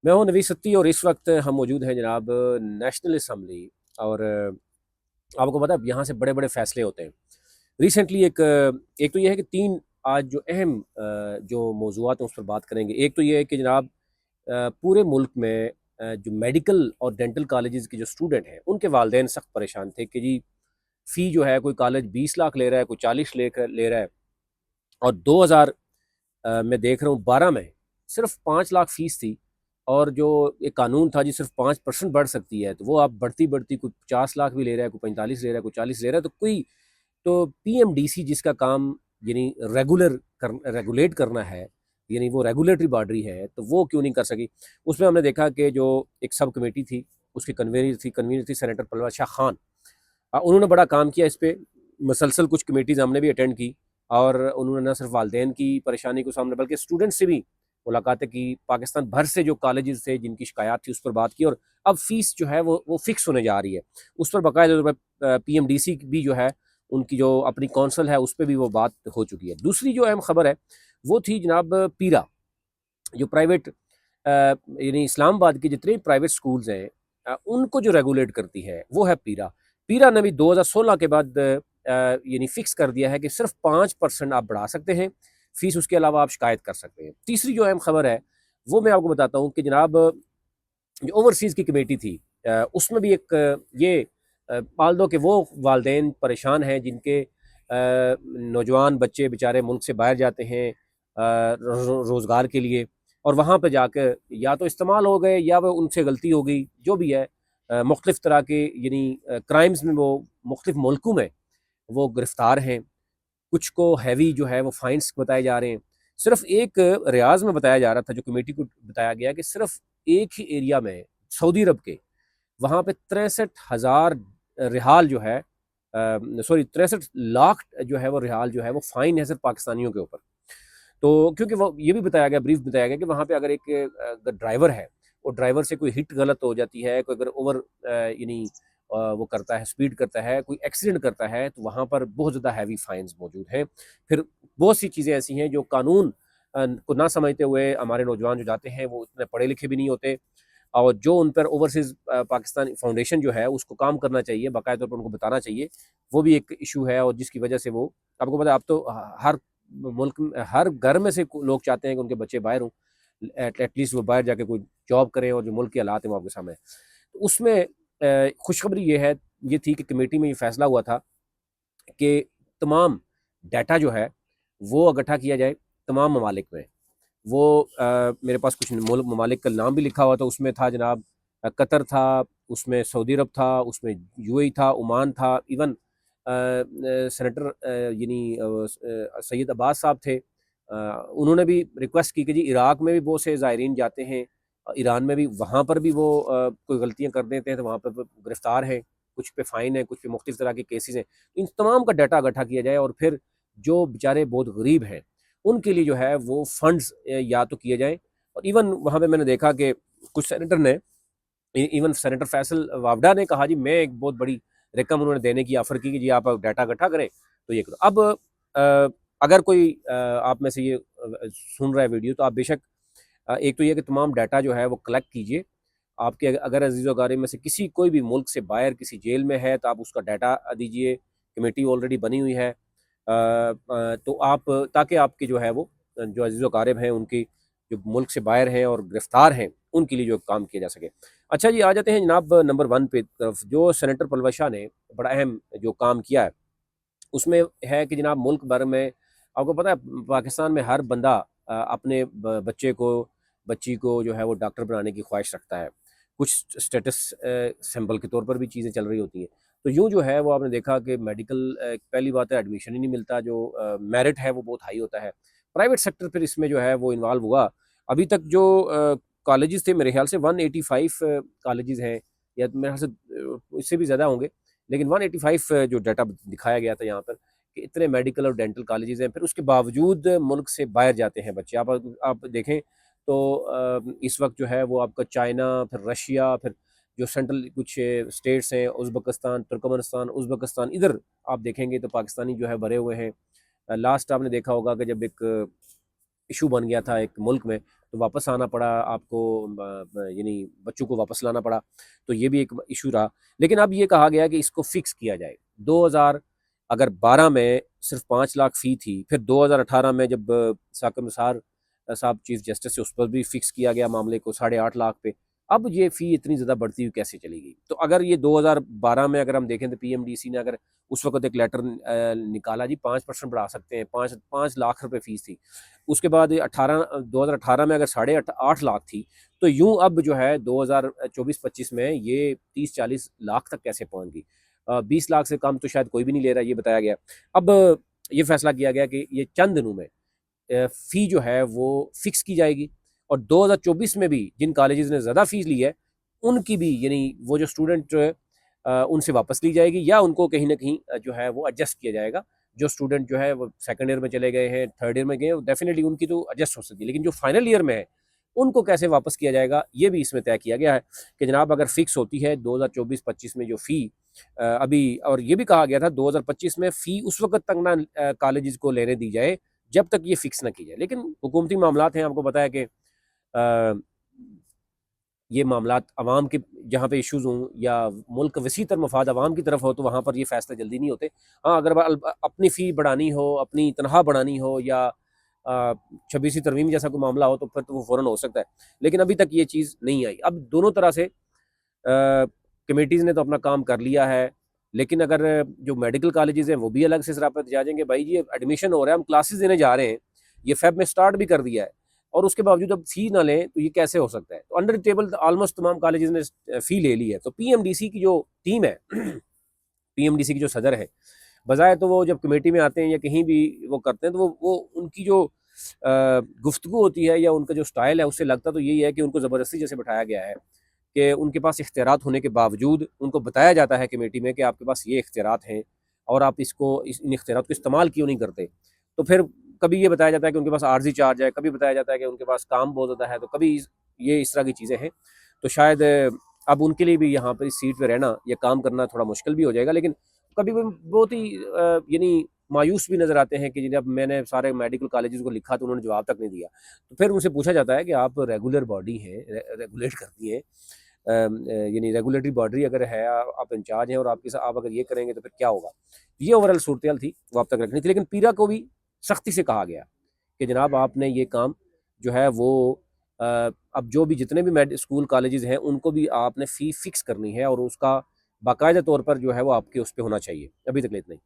मैं हूं नवीद सत्ती और इस वक्त हम मौजूद हैं जनाब नेशनल असम्बली। और आपको पता है यहाँ से बड़े बड़े फैसले होते हैं। रिसेंटली एक तो ये है कि तीन आज जो अहम जो मौजूआत हैं उस पर बात करेंगे। एक तो ये है कि जनाब पूरे मुल्क में जो मेडिकल और डेंटल कॉलेजेस के जो स्टूडेंट हैं उनके वालिदैन सख्त परेशान थे कि जी फ़ी जो है कोई कॉलेज 20 लाख ले रहा है, कोई 40 लाख ले रहा है। और 2000 मैं देख रहा हूँ 12 में सिर्फ 5 लाख फीस थी। और जो एक कानून था जी सिर्फ 5% बढ़ सकती है, तो वो आप बढ़ती बढ़ती कोई 50 लाख भी ले रहा है, कोई 45 ले रहा है, कोई 40 ले रहा है। तो कोई तो पीएमडीसी जिसका काम यानी रेगुलेट करना है, यानी वो रेगुलेटरी बॉडी है, तो वो क्यों नहीं कर सकी। उसमें हमने देखा कि जो एक सब कमेटी थी उसकी कन्वीनर थी सेनेटर परवेज शाह खान। उन्होंने बड़ा काम किया इस पे। मसलसल कुछ कमेटीज़ हमने भी अटेंड की और उन्होंने न सिर्फ वालदेन की परेशानी को सामने बल्कि स्टूडेंट से भी मुलाकातें की। पाकिस्तान भर से जो कॉलेजेस थे जिनकी शिकायत थी उस पर बात की और अब फीस जो है वो फिक्स होने जा रही है। उस पर बाकायदा पीएमडीसी भी जो है उनकी जो अपनी कौंसल है उस पर भी वो बात हो चुकी है। दूसरी जो अहम खबर है वो थी जनाब पीरा, जो प्राइवेट यानी इस्लामाबाद के जितने प्राइवेट स्कूल्स हैं उनको जो रेगुलेट करती है वो है पीरा। पीरा ने भी 2016 के बाद यानी फिक्स कर दिया है कि सिर्फ 5% आप बढ़ा सकते हैं फीस, उसके अलावा आप शिकायत कर सकते हैं। तीसरी जो अहम खबर है वो मैं आपको बताता हूँ कि जनाब जो ओवरसीज़ की कमेटी थी उसमें भी एक ये पाल दो कि वो वालदेन परेशान हैं जिनके नौजवान बच्चे बेचारे मुल्क से बाहर जाते हैं रोज़गार के लिए, और वहाँ पर जाकर या तो इस्तेमाल हो गए या वो उनसे गलती हो गई, जो भी है मुख्तलिफ तरह के यानी क्राइम्स में वो मुख्तलिफ मुल्कों में वो गिरफ्तार हैं। कुछ को हैवी जो है वो फाइन्स बताए जा रहे हैं। सिर्फ एक रियाज में बताया जा रहा था, जो कमेटी को बताया गया कि सिर्फ एक ही एरिया में सऊदी अरब के वहाँ पे 63,000 रिहाल जो है, सॉरी 63 लाख जो है वो रिहाल जो है वो फाइन है सिर्फ पाकिस्तानियों के ऊपर। तो क्योंकि वो ये भी बताया गया, ब्रीफ बताया गया कि वहाँ पे अगर एक ड्राइवर है, वो ड्राइवर से कोई हिट गलत हो जाती है, कोई अगर ओवर यानी वो करता है, स्पीड करता है, कोई एक्सीडेंट करता है, तो वहाँ पर बहुत ज़्यादा हैवी फाइन्स मौजूद हैं। फिर बहुत सी चीज़ें ऐसी हैं जो कानून को ना समझते हुए हमारे नौजवान जो जाते हैं वो इतने पढ़े लिखे भी नहीं होते, और जो उन पर ओवरसीज़ पाकिस्तान फाउंडेशन जो है उसको काम करना चाहिए, बाकायदा तौर पर उनको बताना चाहिए। वो भी एक इशू है और जिसकी वजह से वो, आपको पता है अब तो हर मुल्क में हर घर में से लोग चाहते हैं कि उनके बच्चे बाहर हों, एटलीस्ट वो बाहर जाके कोई जॉब करें और जो मुल्क के हालात हैं वो आपके सामने है। तो उसमें खुशखबरी ये थी कि कमेटी में ये फैसला हुआ था कि तमाम डाटा जो है वो इकट्ठा किया जाए तमाम ममालिक में। वो मेरे पास कुछ ममालिक का नाम भी लिखा हुआ था, उसमें था जनाब कतर था, उसमें सऊदी अरब था, उसमें यूएई था, ओमान था, इवन सेनेटर यानी सैयद अब्बास साहब थे। उन्होंने भी रिक्वेस्ट की कि जी इराक़ में भी बहुत से ज़ायरीन जाते हैं, ईरान में भी, वहाँ पर भी वो कोई गलतियाँ कर देते हैं तो वहाँ पर गिरफ़्तार हैं, कुछ पे फ़ाइन है, कुछ पे मुख्तलिफ़ तरह के केसेस हैं। इन तमाम का डाटा इकट्ठा किया जाए और फिर जो बेचारे बहुत गरीब हैं उनके लिए जो है वो फंड्स या तो किए जाएँ। और इवन वहाँ पे मैंने देखा कि कुछ सेनेटर ने, इवन सेनेटर फैसल वावडा ने कहा जी मैं एक बहुत बड़ी रकम उन्होंने देने की ऑफ़र की कि जी आप डाटा इकट्ठा करें तो ये करो। अब अगर कोई आप में से ये सुन रहा है वीडियो, तो आप बेशक एक तो ये कि तमाम डाटा जो है वो कलेक्ट कीजिए। आपके अगर अजीज़ वगारिब में से किसी कोई भी मुल्क से बाहर किसी जेल में है तो आप उसका डाटा दीजिए। कमेटी ऑलरेडी बनी हुई है। तो आप ताकि आपके जो है वो जो अजीज़ वगारिब हैं उनकी जो मुल्क से बाहर हैं और गिरफ्तार हैं उनके लिए जो काम किया जा सके। अच्छा जी, आ जाते हैं जनाब नंबर 1 पे तरफ। जो सेनेटर पलवज शाह ने बड़ा अहम जो काम किया है उसमें है कि जनाब मुल्क भर में, आपको पता है पाकिस्तान में हर बंदा अपने बच्चे को बच्ची को जो है वो डॉक्टर बनाने की ख्वाहिश रखता है। कुछ स्टेटस सिंबल के तौर पर भी चीज़ें चल रही होती हैं। तो यूँ जो है वो आपने देखा कि मेडिकल पहली बात है एडमिशन ही नहीं मिलता, जो मेरिट है वो बहुत हाई होता है। प्राइवेट सेक्टर फिर इसमें जो है वो इन्वॉल्व हुआ। अभी तक जो कॉलेजेस थे मेरे ख्याल से 185 कॉलेजेस हैं, या मेरे ख्याल से इससे भी ज़्यादा होंगे, लेकिन 185 जो डाटा दिखाया गया था यहाँ पर कि इतने मेडिकल और डेंटल कॉलेजेस हैं, फिर उसके बावजूद मुल्क से बाहर जाते हैं बच्चे। आप देखें तो इस वक्त जो है वो आपका चाइना, फिर रशिया, फिर जो सेंट्रल कुछ स्टेट्स हैं उज़्बेकिस्तान, तुर्कमेनिस्तान, उज़्बेकिस्तान, इधर आप देखेंगे तो पाकिस्तानी जो है भरे हुए हैं। लास्ट आपने देखा होगा कि जब एक इशू बन गया था एक मुल्क में, तो वापस आना पड़ा आपको, यानी बच्चों को वापस लाना पड़ा, तो ये भी एक इशू रहा। लेकिन अब ये कहा गया कि इसको फिक्स किया जाए। 2000 अगर 12 में सिर्फ 5 लाख फ़ी थी, फिर 2018 में जब साकिब निसार साहब चीफ जस्टिस से, उस पर भी फिक्स किया गया मामले को 8.5 लाख पे। अब ये फ़ी इतनी ज़्यादा बढ़ती हुई कैसे चली गई? तो अगर ये 2012 में अगर हम देखें तो पीएमडीसी ने अगर उस वक़्त एक लेटर निकाला जी 5% बढ़ा सकते हैं, 5 लाख रुपए फ़ीस थी। उसके बाद 2018 में अगर 8.5 लाख थी, तो यूँ अब जो है 2024-25 में ये 30-40 लाख तक कैसे पहुँच गई? 20 लाख से कम तो शायद कोई भी नहीं ले रहा, ये बताया गया। अब ये फैसला किया गया कि ये चंद दिनों में फ़ी जो है वो फ़िक्स की जाएगी, और 2024 में भी जिन कॉलेजेस ने ज़्यादा फ़ीस ली है, उनकी भी, यानी वो जो स्टूडेंट उनसे वापस ली जाएगी, या उनको कहीं न कहीं जो है वो एडजस्ट किया जाएगा। जो स्टूडेंट जो है वो सेकंड ईयर में चले गए हैं, थर्ड ईयर में गए हैं, डेफ़िनिटली उनकी तो एडजस्ट हो सकती है। लेकिन जो फाइनल ईयर में है, उनको कैसे वापस किया जाएगा, ये भी इसमें तय किया गया है कि जनाब अगर फ़िक्स होती है 2024-25 में जो फ़ी अभी, और ये भी कहा गया था 2025 में फ़ी उस वक़्त तक ना कॉलेजेस को लेने दी जाए जब तक ये फ़िक्स ना की जाए। लेकिन हुकूमती मामलात हैं, आपको पता है कि ये मामलात अवाम के जहाँ पे इश्यूज़ हों, या मुल्क वसी तर मफाद अवाम की तरफ हो, तो वहाँ पर ये फ़ैसले जल्दी नहीं होते। हाँ, अगर अपनी फ़ी बढ़ानी हो, अपनी तनख्वाह बढ़ानी हो, या 26वीं तरमीम जैसा कोई मामला हो, तो फिर तो वो फ़ौरन हो सकता है। लेकिन अभी तक ये चीज़ नहीं आई। अब दोनों तरह से कमिटीज़ ने तो अपना काम कर लिया है, लेकिन अगर जो मेडिकल कॉलेजेज़ हैं वो भी अलग से सरापा पे जाएंगे, भाई ये एडमिशन हो रहा है, हम क्लासेस देने जा रहे हैं, ये फ़ेब में स्टार्ट भी कर दिया है, और उसके बावजूद अब फ़ी ना लें तो ये कैसे हो सकता है? तो अंडर टेबल ऑलमोस्ट तमाम कॉलेजेज़ ने फ़ी ले ली है। तो पीएमडीसी की जो टीम है पीएमडीसी की जो सदर है, बजाय तो वो जब कमेटी में आते हैं या कहीं भी वो करते हैं, तो वो उनकी जो गुफ्तगू होती है या उनका जो स्टाइल है, उससे लगता तो यही है कि उनको ज़बरदस्ती जैसे बिठाया गया है, कि उनके पास इख्तियारात होने के बावजूद उनको बताया जाता है कमेटी में कि आपके पास ये इख्तियारात हैं, और आप इन इख्तियारात को इस्तेमाल क्यों नहीं करते। तो फिर कभी ये बताया जाता है कि उनके पास आर्जी चार्ज है, कभी बताया जाता है कि उनके पास काम बहुत ज़्यादा है, तो कभी ये इस तरह की चीज़ें हैं। तो शायद अब उनके लिए भी यहाँ पर इस सीट पर रहना या काम करना थोड़ा मुश्किल भी हो जाएगा। लेकिन कभी भी बहुत ही यानी मायूस भी नज़र आते हैं कि जब मैंने सारे मेडिकल कॉलेजेस को लिखा तो उन्होंने जवाब तक नहीं दिया। तो फिर उनसे पूछा जाता है कि आप रेगुलर बॉडी हैं, रेगुलेट करती हैं, यानी रेगुलेटरी बॉडी अगर है, आप इंचार्ज हैं, और आप अगर ये करेंगे तो फिर क्या होगा? ये ओवरऑल सूरत थी, वो आप तक रखनी थी। लेकिन पीरा को भी सख्ती से कहा गया कि जनाब आपने ये काम जो है वो अब जो भी जितने भी स्कूल कॉलेजेस हैं उनको भी आपने फ़ी फिक्स करनी है, और उसका बाकायदा तौर पर जो है वो आपके उस पे होना चाहिए। अभी तक इतना ही।